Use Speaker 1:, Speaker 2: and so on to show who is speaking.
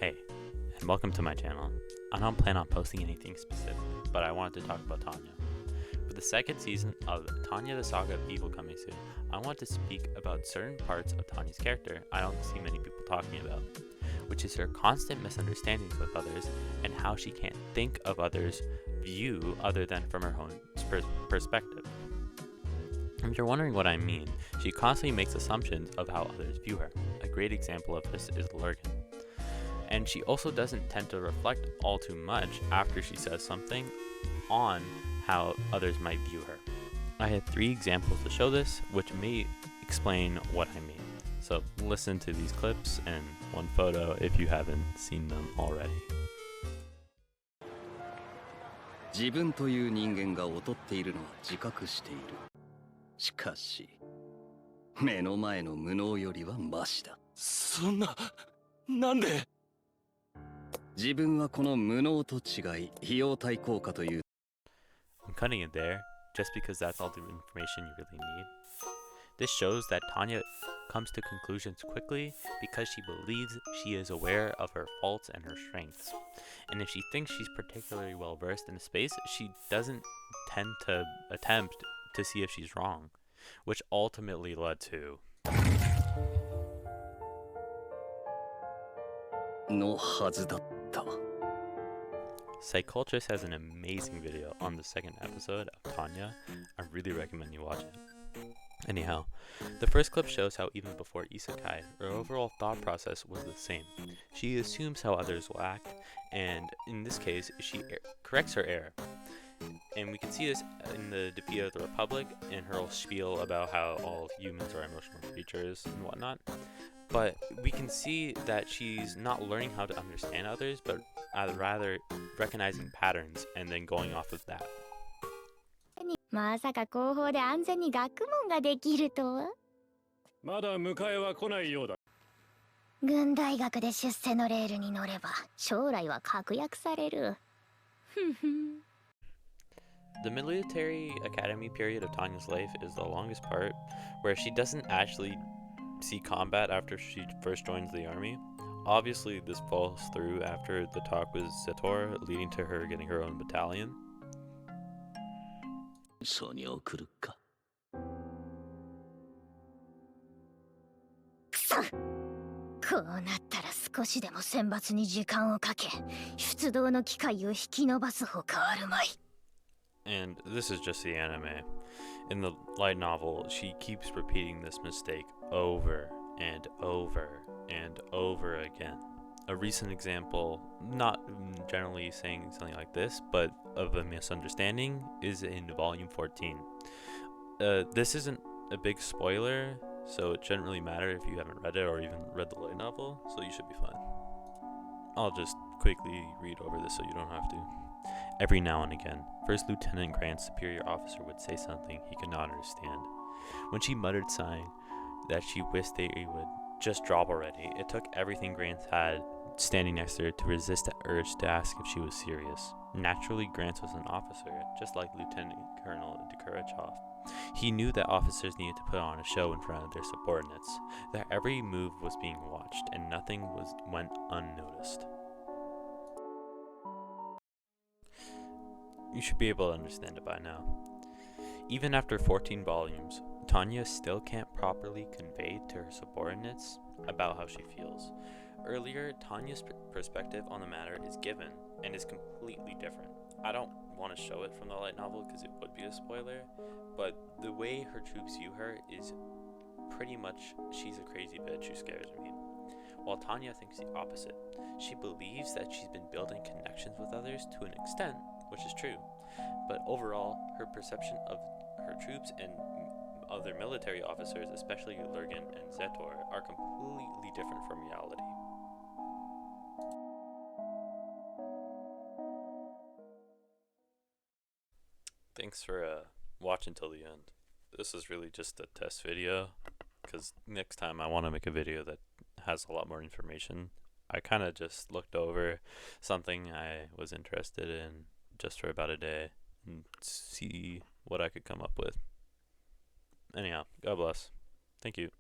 Speaker 1: Hey, and welcome to my channel. I don't plan on posting anything specific, but I wanted to talk about Tanya. For the second season of Tanya the Saga of Evil coming soon, I want to speak about certain parts of Tanya's character I don't see many people talking about, which is her constant misunderstandings with others and how she can't think of others' view other than from her own perspective. If you're wondering what I mean, she constantly makes assumptions of how others view her. A great example of this is Lurgan. And she also doesn't tend to reflect all too much after she says something on how others might view her. I had 3 examples to show this, which may explain what I mean. So listen to these clips and one photo if you haven't seen them already.
Speaker 2: 自分という人間が劣っているのは自覚している。しかし、目の前の無能よりはマシだ。
Speaker 3: そんな、なんで？
Speaker 2: 自分はこの無能と違い、費用対効果という。
Speaker 1: I'm cutting it there, just because that's all the information you really need. This shows that Tanya comes to conclusions quickly because she believes she is aware of her faults and her strengths. And if she thinks she's particularly well versed in a space, she doesn't tend to attempt to see if she's wrong, which ultimately led to
Speaker 2: のはずだった。
Speaker 1: Psychologist has an amazing video on the second episode of Tanya. I really recommend you watch it. Anyhow, the first clip shows how even before Isekai, her overall thought process was the same. She assumes how others will act, and in this case, she corrects her error. And we can see this in the Defeat of the Republic and her whole spiel about how all humans are emotional creatures and whatnot. But we can see that she's not learning how to understand others, but rather recognizing patterns and then going off of that.
Speaker 4: まさか後方で安全に学問ができるとは。
Speaker 3: まだ迎えは来ないようだ。
Speaker 4: 軍大学で出世のレールに乗れば将来は確約される。
Speaker 1: The military academy period of Tanya's life is the longest part, where she doesn't actually see combat after she first joins the army. Obviously, this falls through after the talk with Zetor, leading to her getting her own battalion.
Speaker 2: そうに送るか。
Speaker 4: くそ！こうなったら少しでも選抜に時間をかけ、出動の機会を引き延ばすほかあるまい。
Speaker 1: And this is just the anime. In the light novel, she keeps repeating this mistake over and over and over again. A recent example, not generally saying something like this, but of a misunderstanding, is in volume 14. This isn't a big spoiler, so it shouldn't really matter if you haven't read it or even read the light novel, so you should be fine. I'll just quickly read over this so you don't have to. Every now and again, First Lieutenant Grant's superior officer would say something he could not understand. When she muttered, sighing, that she wished they would just drop already, it took everything Grant had standing next to her to resist the urge to ask if she was serious. Naturally, Grant was an officer, just like Lieutenant Colonel Dekurachov. He knew that officers needed to put on a show in front of their subordinates, that every move was being watched and nothing went unnoticed. You should be able to understand it by now. Even after 14 volumes, Tanya still can't properly convey to her subordinates about how she feels. Earlier, Tanya's perspective on the matter is given and is completely different. I don't want to show it from the light novel because it would be a spoiler, but the way her troops view her is pretty much she's a crazy bitch who scares me. While Tanya thinks the opposite. She believes that she's been building connections with others to an extent, which is true, but overall, her perception of her troops and other military officers, especially Lurgan and Zetor, are completely different from reality. Thanks for watching till the end. This is really just a test video, because next time I want to make a video that has a lot more information. I kind of just looked over something I was interested in just for about a day and see what I could come up with. Anyhow, God bless. Thank you.